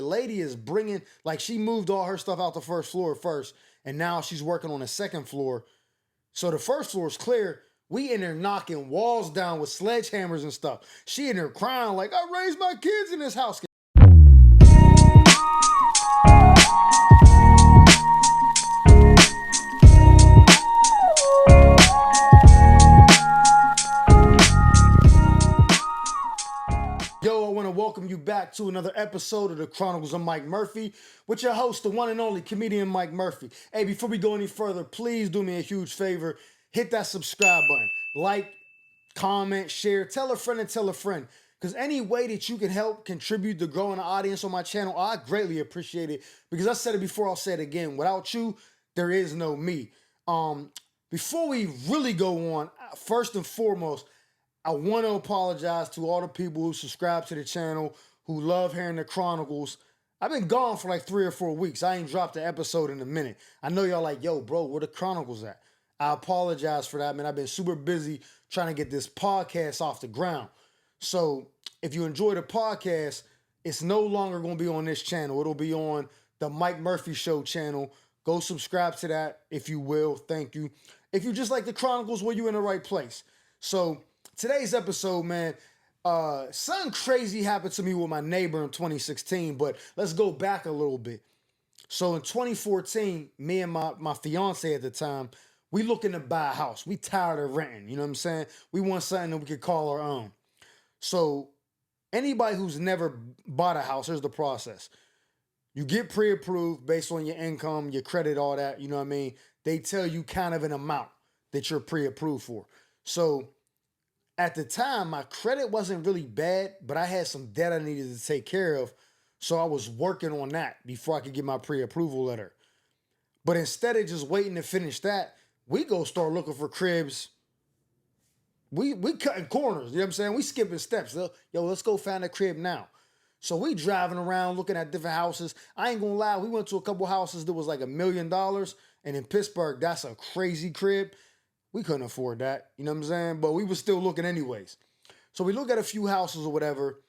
The lady is bringing, like, she moved all her stuff out the first floor first, and now she's working on the second floor. So the first floor is clear. We in there knocking walls down with sledgehammers and stuff. She in there crying like, I raised my kids in this house. Yo, I want to welcome you back to another episode of the Chronicles of Mike Murphy with your host, the one and only comedian Mike Murphy. Hey, before we go any further, please do me a huge favor. Hit that subscribe button. Like, comment, share, tell a friend and tell a friend. Because any way that you can help contribute to growing the audience on my channel, I greatly appreciate it. Because I said it before, I'll say it again. Without you, there is no me. Before we really go on, first and foremost, I want to apologize to all the people who subscribe to the channel, who love hearing the Chronicles. I've been gone for like 3 or 4 weeks. I ain't dropped an episode in a minute. I know y'all like, yo, bro, where the Chronicles at? I apologize for that, man. I've been super busy trying to get this podcast off the ground. So if you enjoy the podcast, it's no longer going to be on this channel. It'll be on the Mike Murphy Show channel. Go subscribe to that if you will. Thank you. If you just like the Chronicles, well, you're in the right place. So today's episode, man, something crazy happened to me with my neighbor in 2016, but let's go back a little bit. So in 2014, me and my fiance at the time, we looking to buy a house. We tired of renting, you know what I'm saying? We want something that we could call our own. So anybody who's never bought a house, here's the process. You get pre-approved based on your income, your credit, all that, you know what I mean? They tell you kind of an amount that you're pre-approved for. So at the time, my credit wasn't really bad, but I had some debt I needed to take care of. So I was working on that before I could get my pre-approval letter. But instead of just waiting to finish that, we go start looking for cribs. We cutting corners, you know what I'm saying? We skipping steps. Yo, let's go find a crib now. So we driving around looking at different houses. I ain't gonna lie, we went to a couple houses that was like $1 million. And in Pittsburgh, that's a crazy crib. We couldn't afford that, you know what I'm saying? But we were still looking anyways. So we look at a few houses or whatever,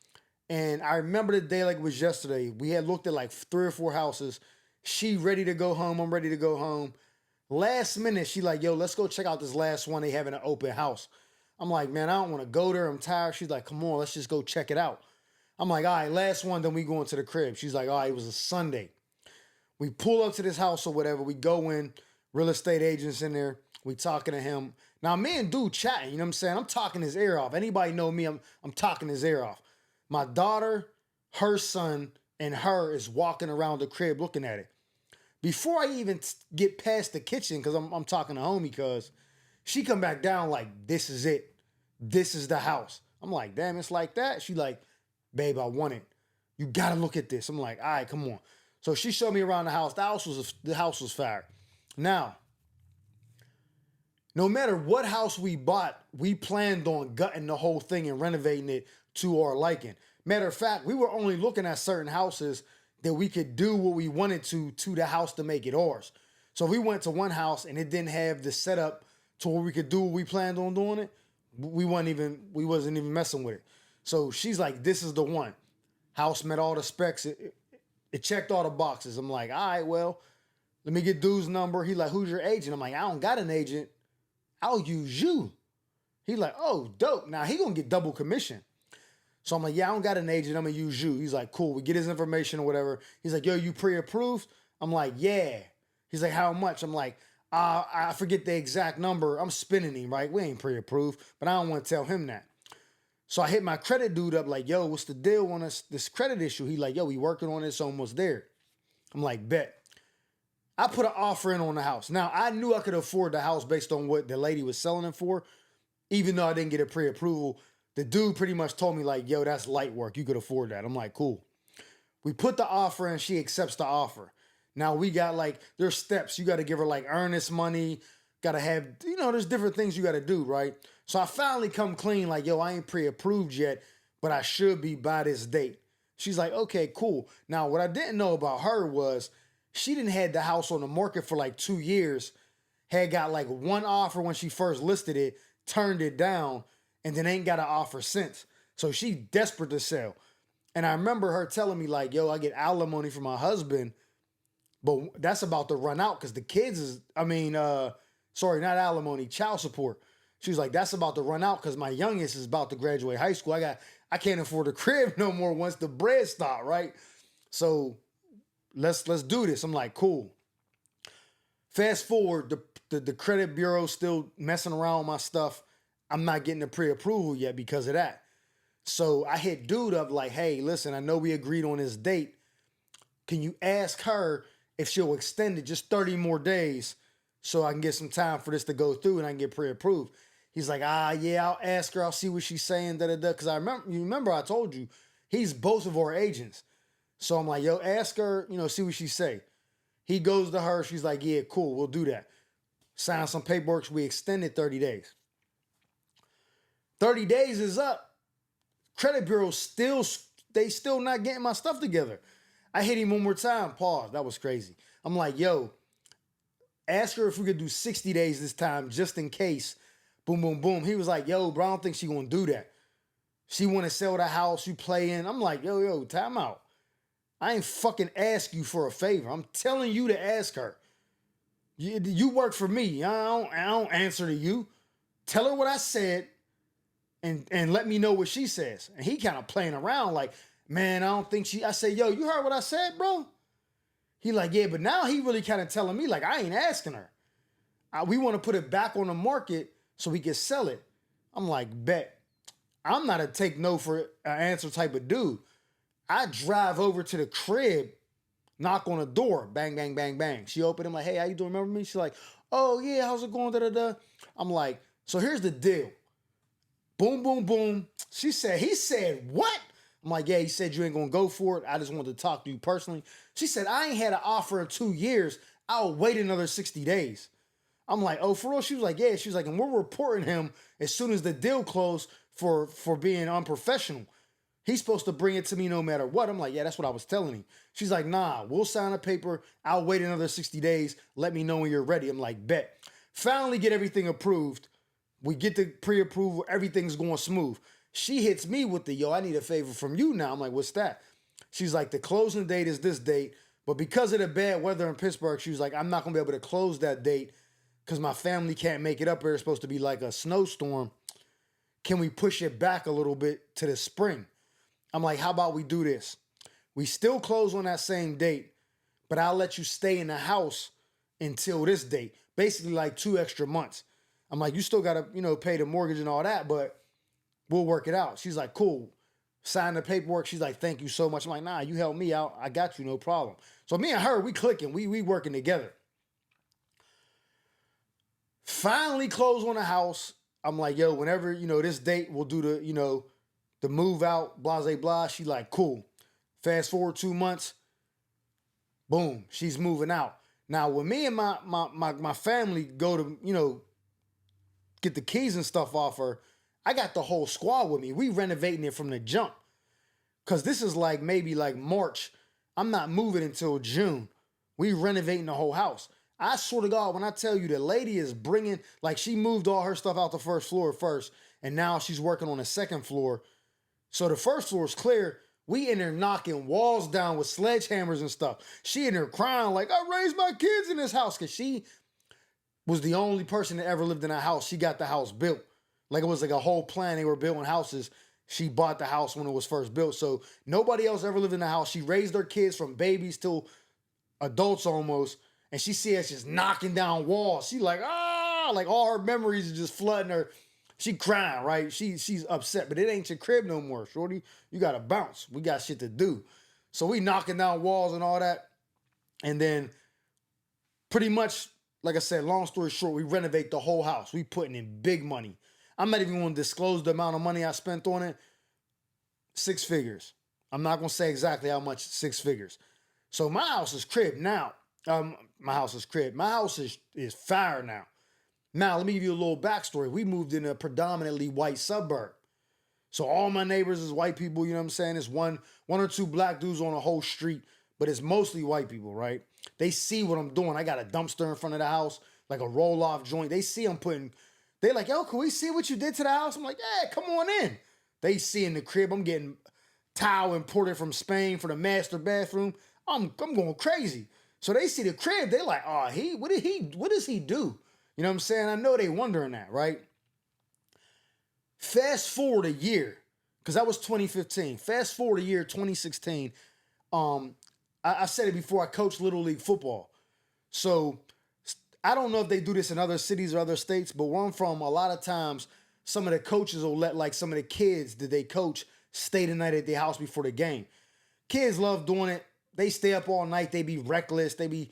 and I remember the day like it was yesterday. We had looked at like 3 or 4 houses. She ready to go home, I'm ready to go home. Last minute, she like, yo, let's go check out this last one. They having an open house. I'm like, man, I don't want to go there. I'm tired. She's like, come on, let's just go check it out. I'm like, all right, last one, then we go into the crib. She's like, all right, it was a Sunday. We pull up to this house or whatever. We go in, real estate agents in there. We talking to him. Now, me and dude chatting, you know what I'm saying? I'm talking his ear off. Anybody know me, I'm talking his ear off. My daughter, her son, and her is walking around the crib looking at it. Before I even get past the kitchen, because I'm talking to homie, because she come back down like, this is it. This is the house. I'm like, damn, it's like that? She like, babe, I want it. You got to look at this. I'm like, all right, come on. So she showed me around the house. The house was fire. Now, no matter what house we bought, we planned on gutting the whole thing and renovating it to our liking. Matter of fact, we were only looking at certain houses that we could do what we wanted to the house to make it ours. So we went to one house and it didn't have the setup to where we could do what we planned on doing it. We wasn't even messing with it. So she's like, this is the one. House met all the specs. It checked all the boxes. I'm like, all right, well, let me get dude's number. He like, who's your agent? I'm like, I don't got an agent. I'll use you. He like, oh, dope. Now he gonna get double commission. So I'm like, yeah, I don't got an agent. I'm gonna use you. He's like, cool. We get his information or whatever. He's like, yo, you pre-approved? I'm like, yeah. He's like, how much? I'm like, I forget the exact number. I'm spinning him, right? We ain't pre-approved, but I don't want to tell him that. So I hit my credit dude up like, yo, what's the deal on this credit issue? He like, yo, we working on it. It's almost there. I'm like, bet. I put an offer in on the house. Now, I knew I could afford the house based on what the lady was selling it for, even though I didn't get a pre-approval. The dude pretty much told me like, yo, that's light work. You could afford that. I'm like, cool. We put the offer in. She accepts the offer. Now, we got like, there's steps. You got to give her like earnest money. Got to have, you know, there's different things you got to do, right? So I finally come clean like, yo, I ain't pre-approved yet, but I should be by this date. She's like, okay, cool. Now, what I didn't know about her was she didn't had the house on the market for like 2 years, had got like one offer when she first listed it, turned it down, and then ain't got an offer since. So she desperate to sell. And I remember her telling me like, yo, I get alimony from my husband, but that's about to run out because the kids is, sorry, not alimony, child support. She was like, that's about to run out because my youngest is about to graduate high school. I can't afford a crib no more once the bread stop, right? So let's do this. I'm like, cool. Fast forward, the credit bureau still messing around with my stuff. I'm not getting the pre-approval yet because of that. So I hit dude up like, hey, listen, I know we agreed on this date. Can you ask her if she'll extend it just 30 more days so I can get some time for this to go through and I can get pre-approved? He's like, yeah, I'll ask her. I'll see what she's saying, da-da-da. Because you remember I told you, he's both of our agents. So I'm like, yo, ask her, see what she say. He goes to her. She's like, yeah, cool, we'll do that. Sign some paperwork. We extended 30 days. 30 days is up. Credit bureau still not getting my stuff together. I hit him one more time. Pause. That was crazy. I'm like, yo, ask her if we could do 60 days this time just in case. Boom, boom, boom. He was like, yo, bro, I don't think she gonna do that. She want to sell the house you play in. I'm like, yo, time out. I ain't fucking ask you for a favor. I'm telling you to ask her. You work for me. I don't answer to you. Tell her what I said and let me know what she says. And he kind of playing around like, man, I don't think she... I say, yo, you heard what I said, bro? He like, yeah, but now he really kind of telling me like, I ain't asking her. We want to put it back on the market so we can sell it. I'm like, bet. I'm not a take no for an answer type of dude. I drive over to the crib, knock on the door, bang, bang, bang, bang. She opened. I'm like, hey, how you doing? Remember me? She's like, oh, yeah, how's it going? Da, da, da. I'm like, so here's the deal. Boom, boom, boom. He said, what? I'm like, yeah, he said you ain't going to go for it. I just wanted to talk to you personally. She said, I ain't had an offer in 2 years. I'll wait another 60 days. I'm like, oh, for real? She was like, yeah. She was like, and we're reporting him as soon as the deal closed for being unprofessional. He's supposed to bring it to me no matter what. I'm like, yeah, that's what I was telling him. She's like, nah, we'll sign a paper. I'll wait another 60 days. Let me know when you're ready. I'm like, bet. Finally get everything approved. We get the pre-approval. Everything's going smooth. She hits me with the, yo, I need a favor from you now. I'm like, what's that? She's like, the closing date is this date. But because of the bad weather in Pittsburgh, she was like, I'm not going to be able to close that date because my family can't make it up here. It's supposed to be like a snowstorm. Can we push it back a little bit to the spring? I'm like, how about we do this? We still close on that same date, but I'll let you stay in the house until this date. Basically like 2 extra months. I'm like, you still got to, pay the mortgage and all that, but we'll work it out. She's like, cool. Sign the paperwork. She's like, thank you so much. I'm like, nah, you helped me out. I got you, no problem. So me and her, we clicking. We working together. Finally close on the house. I'm like, yo, whenever, this date, we'll do the move out, blah, blah, blah. She like, cool. Fast forward 2 months. Boom, she's moving out. Now, when me and my family go to, get the keys and stuff off her, I got the whole squad with me. We renovating it from the jump. Because this is like maybe like March. I'm not moving until June. We renovating the whole house. I swear to God, when I tell you the lady is bringing, like she moved all her stuff out the first floor first, and now she's working on the second floor. So the first floor is clear. We in there knocking walls down with sledgehammers and stuff. She in there crying like, I raised my kids in this house. Because she was the only person that ever lived in a house. She got the house built. Like it was like a whole plan. They were building houses. She bought the house when it was first built. So nobody else ever lived in the house. She raised her kids from babies till adults almost. And she see us just knocking down walls. She like, like all her memories are just flooding her. She crying, right? She's upset, but it ain't your crib no more, shorty. You gotta bounce. We got shit to do. So we knocking down walls and all that. And then pretty much, like I said, long story short, we renovate the whole house. We putting in big money. I'm not even going to disclose the amount of money I spent on it. 6 figures. I'm not going to say exactly how much, 6 figures. So my house is crib now. My house is fire now. Now, let me give you a little backstory. We moved in a predominantly white suburb. So all my neighbors is white people, you know what I'm saying? It's one or two black dudes on a whole street, but it's mostly white people, right? They see what I'm doing. I got a dumpster in front of the house, like a roll-off joint. They see I'm putting, they like, yo, can we see what you did to the house? I'm like, yeah, come on in. They see in the crib, I'm getting towel imported from Spain for the master bathroom. I'm going crazy. So they see the crib, they like, oh, what does he do? You know what I'm saying? I know they wondering that, right? Fast forward a year, because that was 2015. Fast forward a year, 2016. I said it before, I coached Little League football. So I don't know if they do this in other cities or other states, but where I'm from, a lot of times some of the coaches will let like some of the kids that they coach stay the night at their house before the game. Kids love doing it. They stay up all night. They be reckless. They be,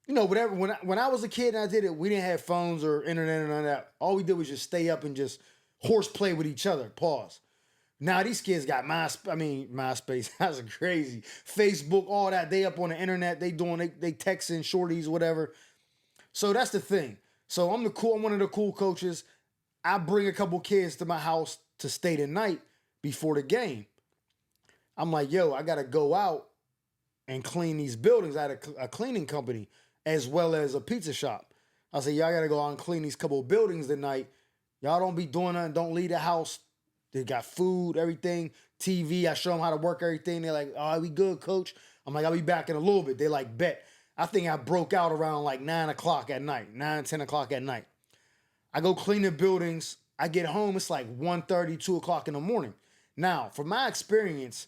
whatever. When I was a kid and I did it, we didn't have phones or internet or none of that. All we did was just stay up and just horseplay with each other. Pause. Now these kids got MySpace. That's crazy. Facebook, all that. They up on the internet. They texting shorties, whatever. So that's the thing. So I'm one of the cool coaches. I bring a couple kids to my house to stay the night before the game. I'm like, yo, I gotta go out and clean these buildings. I had a cleaning company as well as a pizza shop. I said, y'all gotta go out and clean these couple of buildings tonight. Y'all don't be doing nothing. Don't leave the house. They got food, everything, TV. I show them how to work everything. They're like, oh, we good, coach. I'm like, I'll be back in a little bit. They like, bet. I think I broke out around like 9 o'clock at night, 10 o'clock at night. I go clean the buildings. I get home. It's like 1:30, 2 o'clock in the morning. Now, from my experience,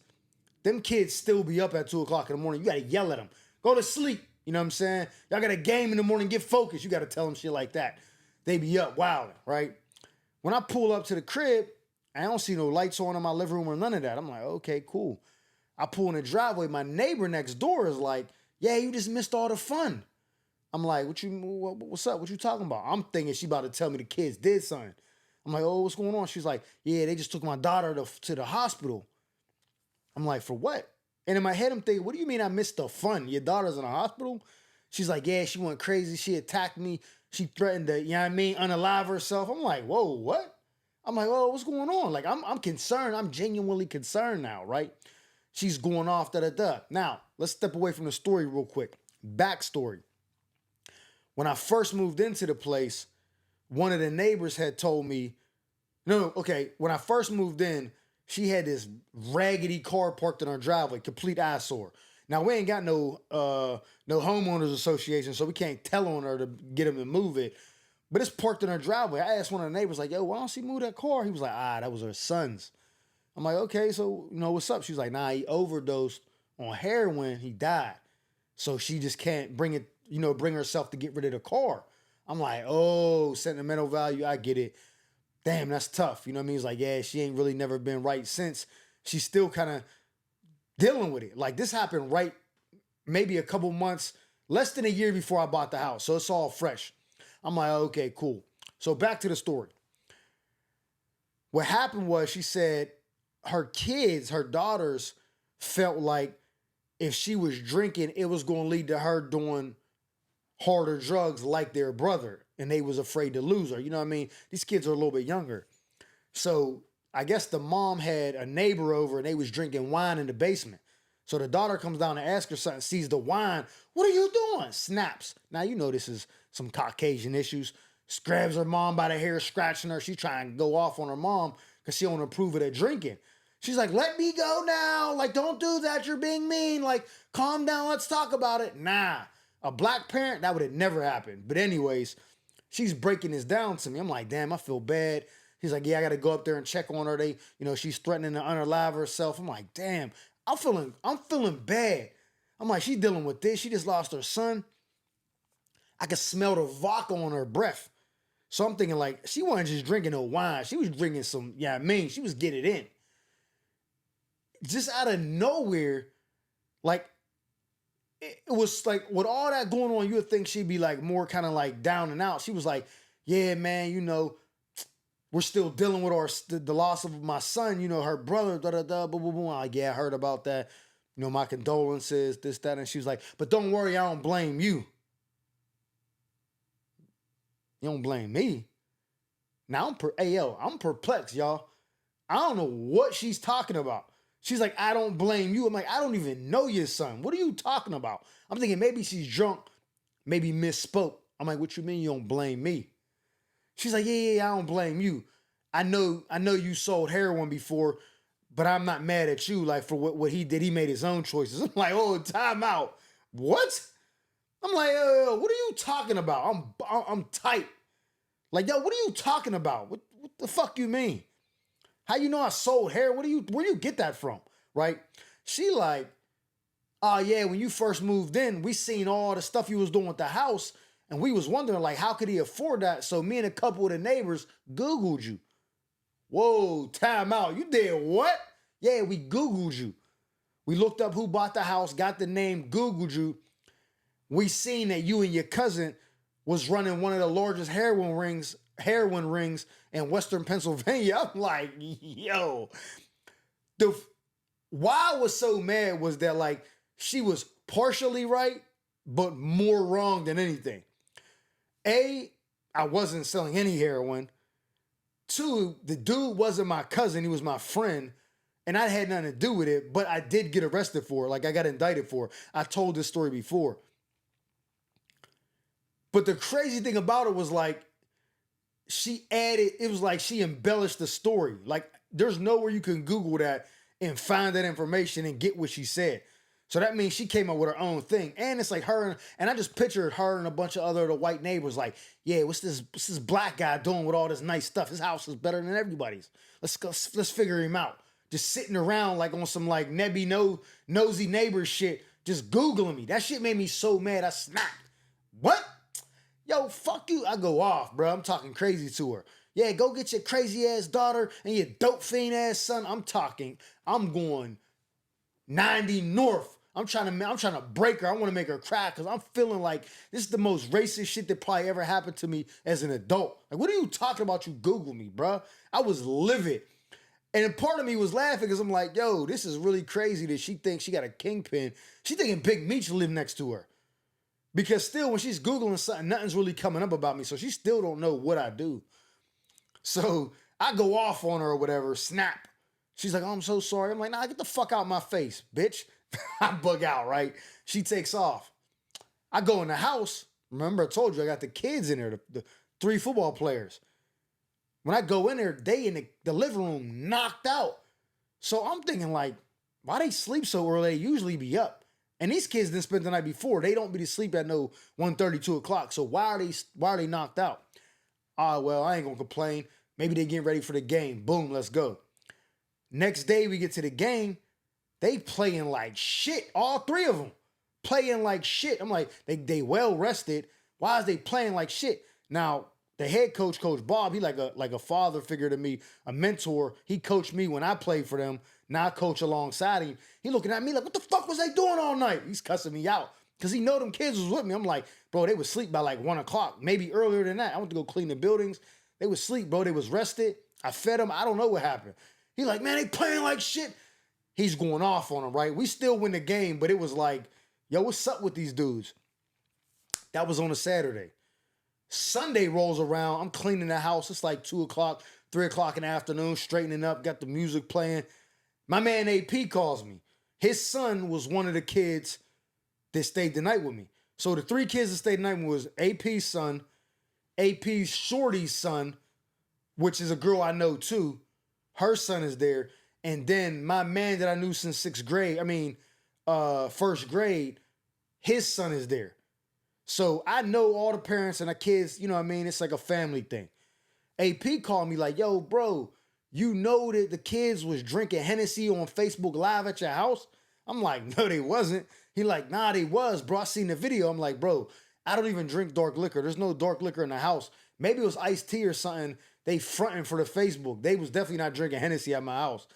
them kids still be up at 2 o'clock in the morning. You got to yell at them. Go to sleep. You know what I'm saying? Y'all got a game in the morning. Get focused. You got to tell them shit like that. They be up wilding, right? When I pull up to the crib, I don't see no lights on in my living room or none of that. I'm like, okay, cool. I pull in the driveway. My neighbor next door is like, yeah, you just missed all the fun. I'm like, what's up? What you talking about? I'm thinking she about to tell me the kids did something. I'm like, oh, what's going on? She's like, yeah, they just took my daughter to the hospital. I'm like, for what? And in my head, I'm thinking, what do you mean I missed the fun? Your daughter's in the hospital? She's like, yeah, she went crazy. She attacked me. She threatened to, unalive herself. I'm like, whoa, what? I'm like, oh, what's going on? Like, I'm concerned. I'm genuinely concerned now, right? She's going off, da-da-da. Now, let's step away from the story real quick. Backstory. When I first moved into the place, one of the neighbors had told me, when I first moved in, she had this raggedy car parked in our driveway, complete eyesore. Now, we ain't got no homeowners association, so we can't tell on her to get them to move it. But it's parked in her driveway. I asked one of the neighbors, like, yo, why don't she move that car? He was like, that was her son's. I'm like, okay, so, what's up? She was like, nah, he overdosed on heroin. He died. So she just can't bring herself to get rid of the car. I'm like, oh, sentimental value. I get it. Damn, that's tough. You know what I mean? It's like, yeah, she ain't really never been right since. She's still kind of dealing with it. Like, this happened right maybe a couple months, less than a year before I bought the house. So it's all fresh. I'm like, okay, cool. So back to the story. What happened was she said her daughters felt like if she was drinking, it was going to lead to her doing harder drugs like their brother. And they was afraid to lose her. You know what I mean? These kids are a little bit younger. So I guess the mom had a neighbor over and they was drinking wine in the basement. So the daughter comes down to ask her something, sees the wine. What are you doing? Snaps. Now, this is some Caucasian issues. Grabs her mom by the hair, scratching her. She trying to go off on her mom because she don't approve of the drinking. She's like, let me go now. Like, don't do that. You're being mean. Like, calm down. Let's talk about it. Nah. A black parent, that would have never happened. But anyways, she's breaking this down to me. I'm like, damn, I feel bad. He's like, yeah, I got to go up there and check on her. She's threatening to unalive herself. I'm like, damn, I'm feeling bad. I'm like, she's dealing with this. She just lost her son. I could smell the vodka on her breath. So I'm thinking like, she wasn't just drinking no wine. She was drinking some, she was getting it in. Just out of nowhere, like, it was like with all that going on, you would think she'd be like more kind of like down and out. She was like, yeah, man, we're still dealing with the loss of my son, her brother, da-da-da, boom, boom, boom. I'm like, yeah, I heard about that. My condolences, this, that. And she was like, but don't worry, I don't blame you. You don't blame me. Now I'm perplexed, y'all. I don't know what she's talking about. She's like, I don't blame you. I'm like, I don't even know your son. What are you talking about? I'm thinking maybe she's drunk, maybe misspoke. I'm like, what you mean you don't blame me? She's like, yeah, I don't blame you. I know you sold heroin before, but I'm not mad at you, like, for what he did. He made his own choices. I'm like, oh, time out. What? I'm like, what are you talking about? I'm tight. Like, yo, what are you talking about? What the fuck you mean? How you know I sold hair? Where do you get that from? Right? She like, oh yeah, when you first moved in, we seen all the stuff you was doing with the house, and we was wondering, like, how could he afford that? So me and a couple of the neighbors Googled you. Whoa, time out. You did what? Yeah, we Googled you. We looked up who bought the house, got the name, Googled you. We seen that you and your cousin was running one of the largest heroin rings in Western Pennsylvania. I'm like, yo. Why I was so mad was that, like, she was partially right, but more wrong than anything. A, I wasn't selling any heroin. Two, the dude wasn't my cousin, he was my friend, and I had nothing to do with it, but I did get arrested for it. Like, I got indicted for it. I told this story before. But the crazy thing about it was, like, it was like she embellished the story. Like, there's nowhere you can Google that and find that information and get what she said. So that means she came up with her own thing. And it's like her, and I just pictured her and a bunch of other the white neighbors like, yeah, what's this black guy doing with all this nice stuff? His house is better than everybody's. Let's figure him out. Just sitting around like on some like nosy neighbor shit, just Googling me. That shit made me so mad I snapped. What? Yo, fuck you. I go off, bro. I'm talking crazy to her. Yeah, go get your crazy ass daughter and your dope fiend ass son. I'm going 90 north. I'm trying to break her. I want to make her cry because I'm feeling like this is the most racist shit that probably ever happened to me as an adult. Like, what are you talking about? You Google me, bro. I was livid. And part of me was laughing because I'm like, yo, this is really crazy that she thinks she got a kingpin. She thinking Big Meech live next to her. Because still, when she's Googling something, nothing's really coming up about me. So she still don't know what I do. So I go off on her or whatever, snap. She's like, oh, I'm so sorry. I'm like, nah, get the fuck out of my face, bitch. I bug out, right? She takes off. I go in the house. Remember, I told you I got the kids in there, the 3 football players. When I go in there, they in the living room knocked out. So I'm thinking like, why they sleep so early? They usually be up. And these kids didn't spend the night before. They don't be to sleep at no 1:30, 2 o'clock. So why are they knocked out? Well, I ain't gonna complain. Maybe they getting ready for the game. Boom, let's go. Next day we get to the game. They playing like shit. All 3 of them playing like shit. I'm like, they well rested. Why is they playing like shit? Now, the head coach, Coach Bob, he like a father figure to me, a mentor. He coached me when I played for them. Now I coach alongside him. He looking at me like, what the fuck was they doing all night? He's cussing me out because he know them kids was with me. I'm like, bro, they would sleep by like 1 o'clock, maybe earlier than that. I went to go clean the buildings. They would sleep, bro. They was rested. I fed them. I don't know what happened. He like, man, they playing like shit. He's going off on them, right? We still win the game, but it was like, yo, what's up with these dudes? That was on a Saturday. Sunday rolls around. I'm cleaning the house. It's like 2 o'clock, 3 o'clock in the afternoon, straightening up, got the music playing. My man AP calls me. His son was one of the kids that stayed the night with me. So the 3 kids that stayed the night with me was AP's son, AP's shorty's son, which is a girl I know too. Her son is there. And then my man that I knew since first grade, his son is there. So I know all the parents and the kids, you know what I mean? It's like a family thing. AP called me like, yo, bro, you know that the kids was drinking Hennessy on Facebook Live at your house? I'm like, no, they wasn't. He like, nah, they was, bro. I seen the video. I'm like, bro, I don't even drink dark liquor. There's no dark liquor in the house. Maybe it was iced tea or something. They fronting for the Facebook. They was definitely not drinking Hennessy at my house.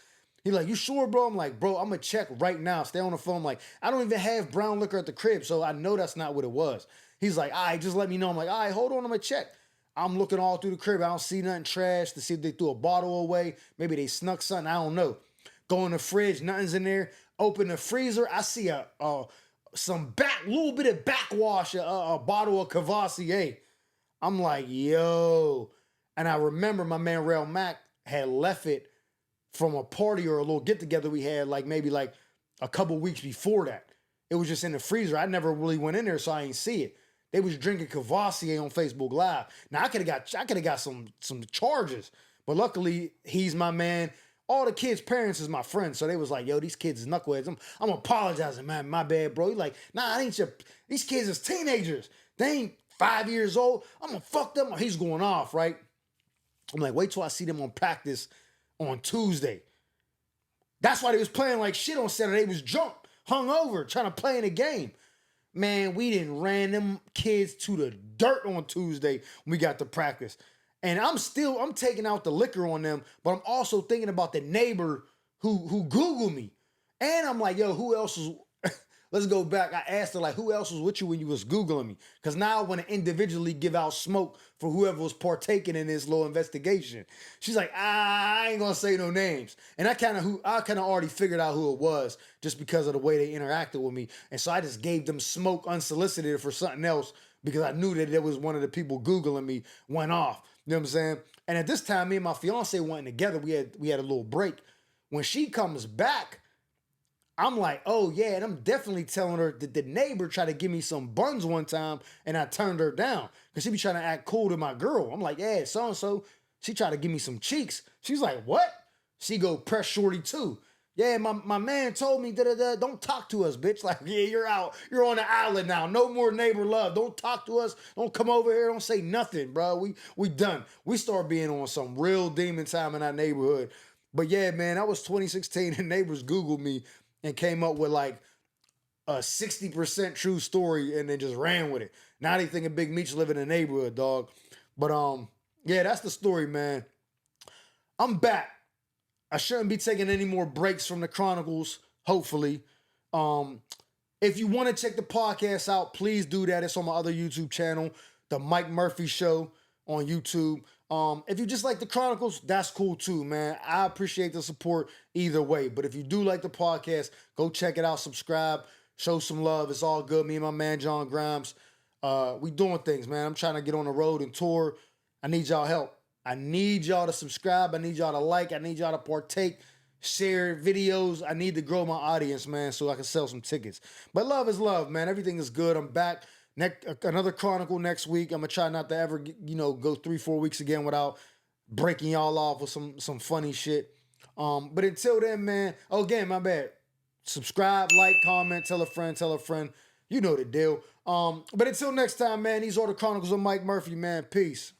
He like, you sure, bro? I'm like, bro, I'm going to check right now. Stay on the phone. I'm like, I don't even have brown liquor at the crib, so I know that's not what it was. He's like, all right, just let me know. I'm like, all right, hold on, I'm going to check. I'm looking all through the crib. I don't see nothing trash to see if they threw a bottle away. Maybe they snuck something. I don't know. Go in the fridge, nothing's in there. Open the freezer. I see some little bit of backwash, a bottle of Cavassier. I'm like, yo. And I remember my man Rail Mac had left it from a party or a little get-together we had maybe a couple weeks before that. It was just in the freezer. I never really went in there, so I ain't see it. They was drinking Cavassier on Facebook Live. Now I could have got some charges, but luckily he's my man. all the kids' parents is my friends, so they was like, yo, these kids is knuckleheads. I'm apologizing, man. My bad, bro. He like, nah, I ain't your. These kids is teenagers. They ain't 5 years old. I'm gonna fuck them. He's going off, right? I'm like, wait till I see them on practice on Tuesday. That's why they was playing like shit on Saturday. They was drunk, hungover, trying to play in a game. Man, we didn't ran them kids to the dirt on Tuesday when we got to practice. And I'm taking out the liquor on them, but I'm also thinking about the neighbor who Googled me. And I'm like, yo, who else was, let's go back. I asked her, like, who else was with you when you was Googling me? Because now I want to individually give out smoke for whoever was partaking in this little investigation. She's like, I ain't going to say no names. And I kind of already figured out who it was just because of the way they interacted with me. And so I just gave them smoke unsolicited for something else because I knew that it was one of the people Googling me went off. You know what I'm saying? And at this time, me and my fiance went together. We had a little break. When she comes back, I'm like, oh yeah, and I'm definitely telling her that the neighbor tried to give me some buns one time and I turned her down because she be trying to act cool to my girl. I'm like, yeah, so-and-so, she tried to give me some cheeks. She's like, what? She go, press shorty too. Yeah, my man told me, don't talk to us, bitch. Like, yeah, you're out. You're on the island now. No more neighbor love. Don't talk to us. Don't come over here. Don't say nothing, bro. We done. We start being on some real demon time in our neighborhood. But yeah, man, that was 2016 and neighbors Googled me and came up with like a 60% true story and then just ran with it. Now they thinking Big Meech live in the neighborhood, dog. But yeah, that's the story, man. I'm back. I shouldn't be taking any more breaks from the Chronicles, hopefully. If you want to check the podcast out, please do that. It's on my other YouTube channel, The Mike Murphy Show on YouTube. If you just like the Chronicles, that's cool too, man. I appreciate the support either way. But if you do like the podcast, go check it out, subscribe, show some love. It's all good. Me and my man John Grimes, we doing things, man. I'm trying to get on the road and tour. I need y'all help. I need y'all to subscribe. I need y'all to like. I need y'all to partake, share videos. I need to grow my audience, man, so I can sell some tickets. But love is love, man. Everything is good. I'm back. Another Chronicle next week. I'm going to try not to ever, go 3-4 weeks again without breaking y'all off with some funny shit. But until then, man, again, my bad. Subscribe, like, comment, tell a friend. You know the deal. But until next time, man, these are the Chronicles of Mike Murphy, man. Peace.